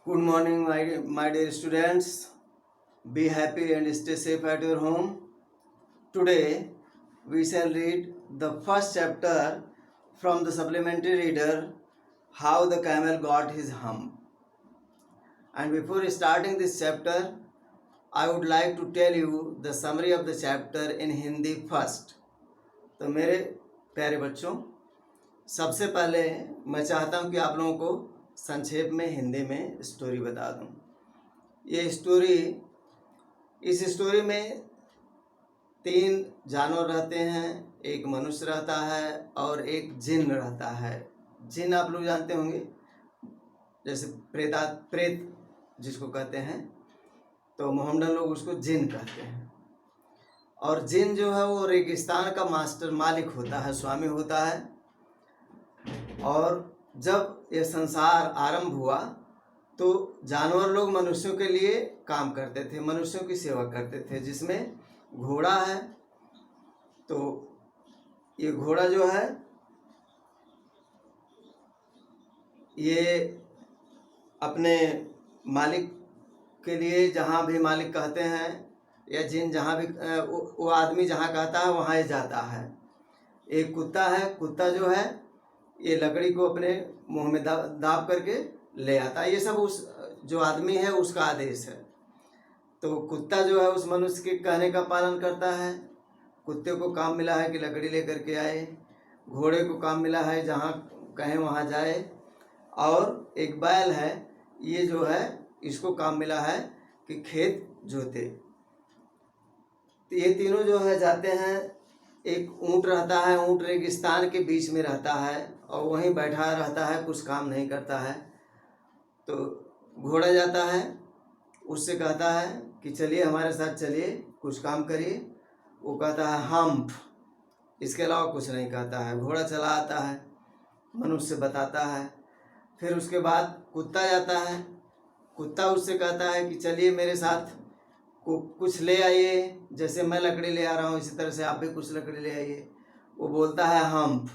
Good morning, my dear students. Be happy and stay safe at your home. Today, we shall read the first chapter from the supplementary reader, How the Camel Got His Hump. And before starting this chapter, I would like to tell you the summary of the chapter in Hindi first. तो मेरे प्यारे बच्चों, सबसे पहले मैं चाहता हूँ कि आप लोगों को संक्षेप में हिंदी में स्टोरी बता दूँ। ये स्टोरी इस स्टोरी में 3 जानवर रहते हैं, एक मनुष्य रहता है और एक जिन रहता है। जिन आप लोग जानते होंगे, जैसे प्रेत जिसको कहते हैं, तो मोहम्मदन लोग उसको जिन कहते हैं। और जिन जो है वो रेगिस्तान का मालिक होता है, स्वामी होता है। और जब ये संसार आरंभ हुआ तो जानवर लोग मनुष्यों के लिए काम करते थे, मनुष्यों की सेवा करते थे, जिसमें घोड़ा है। तो ये घोड़ा जो है ये अपने मालिक के लिए, जहाँ भी मालिक कहते हैं या जिन जहाँ भी वो आदमी जहाँ कहता है वहाँ ही जाता है। एक कुत्ता है, कुत्ता जो है ये लकड़ी को अपने मुंह में दाब करके ले आता है। ये सब उस जो आदमी है उसका आदेश है। तो कुत्ता जो है उस मनुष्य के कहने का पालन करता है। कुत्ते को काम मिला है कि लकड़ी लेकर के आए, घोड़े को काम मिला है जहाँ कहें वहाँ जाए, और एक बैल है, ये जो है इसको काम मिला है कि खेत जोते। तो ये तीनों जो है जाते हैं। एक ऊँट रहता है, ऊँट रेगिस्तान के बीच में रहता है और वहीं बैठा रहता है, कुछ काम नहीं करता है। तो घोड़ा जाता है, उससे कहता है कि चलिए हमारे साथ चलिए, कुछ काम करिए। वो कहता है हम्प, इसके अलावा कुछ नहीं कहता है। घोड़ा चला आता है, मनुष्य बताता है। फिर उसके बाद कुत्ता जाता है, कुत्ता उससे कहता है कि चलिए मेरे साथ कुछ ले आइए, जैसे मैं लकड़ी ले आ रहा हूँ इसी तरह से आप भी कुछ लकड़ी ले आइए। वो बोलता है हम्प,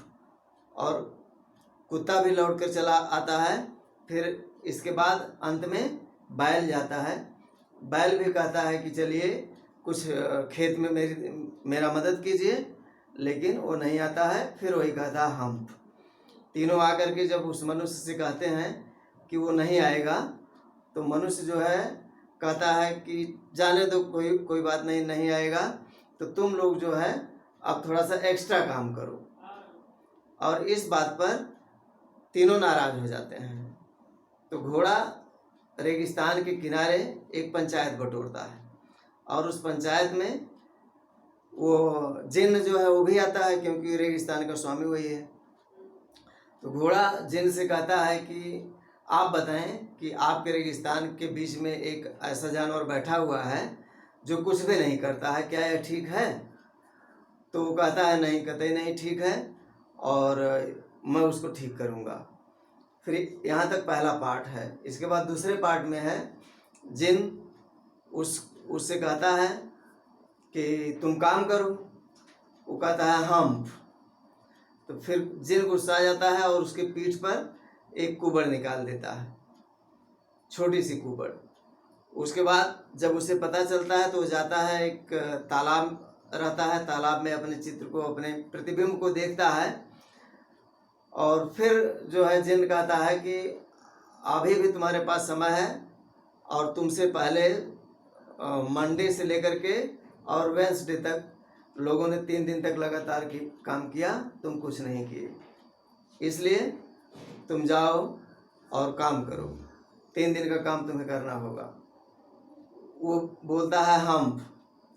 और कुत्ता भी लौट कर चला आता है। फिर इसके बाद अंत में बैल जाता है, बैल भी कहता है कि चलिए कुछ खेत में मेरा मदद कीजिए, लेकिन वो नहीं आता है। फिर वही कहता है हम्प। तीनों आकर के जब उस मनुष्य से कहते हैं कि वो नहीं आएगा, तो मनुष्य जो है कहता है कि जाने दो, कोई बात नहीं, नहीं आएगा तो तुम लोग जो है अब थोड़ा सा एक्स्ट्रा काम करो। और इस बात पर तीनों नाराज हो जाते हैं। तो घोड़ा रेगिस्तान के किनारे एक पंचायत बटोरता है, और उस पंचायत में वो जिन जो है वो भी आता है, क्योंकि रेगिस्तान का स्वामी वही है। तो घोड़ा जिन से कहता है कि आप बताएं कि आपके रेगिस्तान के बीच में एक ऐसा जानवर बैठा हुआ है जो कुछ भी नहीं करता है, क्या यह ठीक है? तो वो कहता है नहीं, कतई नहीं ठीक है, और मैं उसको ठीक करूँगा। फिर यहाँ तक पहला पार्ट है। इसके बाद दूसरे पार्ट में है जिन उससे कहता है कि तुम काम करो। वो कहता है हम्प। तो फिर जिन गुस्सा आ जाता है और उसके पीठ पर एक कुबड़ निकाल देता है, छोटी सी कुबड़। उसके बाद जब उसे पता चलता है तो वो जाता है, एक तालाब रहता है, तालाब में अपने चित्र को, अपने प्रतिबिंब को देखता है। और फिर जो है जिन कहता है कि अभी भी तुम्हारे पास समय है, और तुमसे पहले मंडे से लेकर के और वेंसडे तक लोगों ने 3 दिन तक लगातार काम किया, तुम कुछ नहीं किए, इसलिए तुम जाओ और काम करो, 3 दिन का काम तुम्हें करना होगा। वो बोलता है हम्प।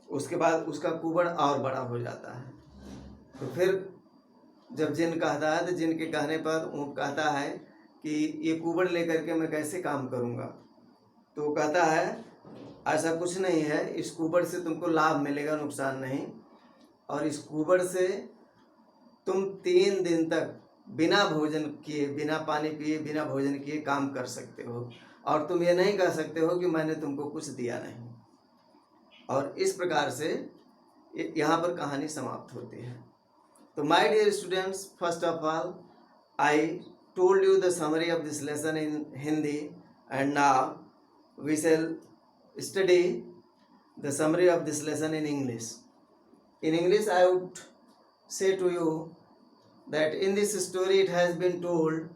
उसके बाद उसका कुबड़ और बड़ा हो जाता है। तो फिर जब जिन कहता है तो जिन के कहने पर ऊँट कहता है कि ये कुबड़ लेकर के मैं कैसे काम करूँगा? तो वो कहता है ऐसा कुछ नहीं है, इस कुबड़ से तुमको लाभ मिलेगा, नुकसान नहीं। और इस कुबड़ से तुम 3 दिन तक बिना भोजन किए, बिना पानी पिए, बिना भोजन किए काम कर सकते हो, और तुम ये नहीं कह सकते हो कि मैंने तुमको कुछ दिया नहीं। और इस प्रकार से यहाँ पर कहानी समाप्त होती है। तो my dear students, first of all I told you the summary of this lesson in Hindi, And now we shall study the summary of this lesson in English. In English, I would say to you that in this story it has been told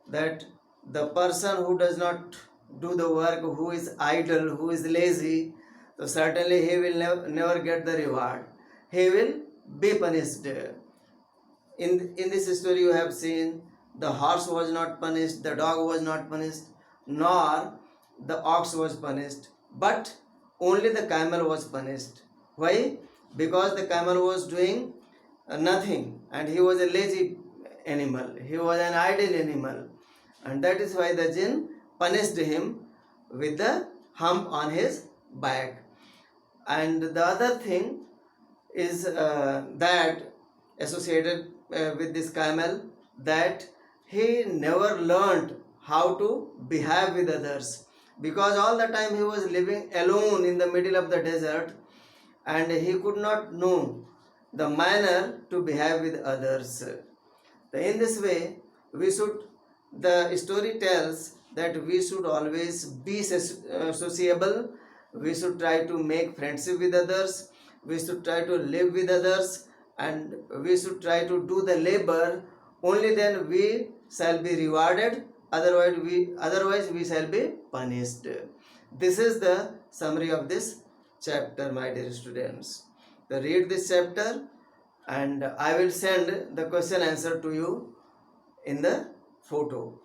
that the person who does not do the work, who is idle, who is lazy, so certainly he will never get the reward. He will be punished. In this story you have seen the horse was not punished, the dog was not punished, nor the ox was punished, but only the camel was punished. Why? Because the camel was doing nothing, and he was a lazy animal, he was an idle animal, and that is why the jinn punished him with the hump on his back. And the other thing is that associated with this camel, that he never learned how to behave with others, because all the time he was living alone in the middle of the desert, and he could not know the manner to behave with others. In this way, we should, the story tells that we should always be sociable, we should try to make friendship with others, we should try to live with others, and we should try to do the labor. Only then we shall be rewarded, otherwise we shall be punished. This is the summary of this chapter, my dear students. So read this chapter, and I will send the question answer to you in the photo.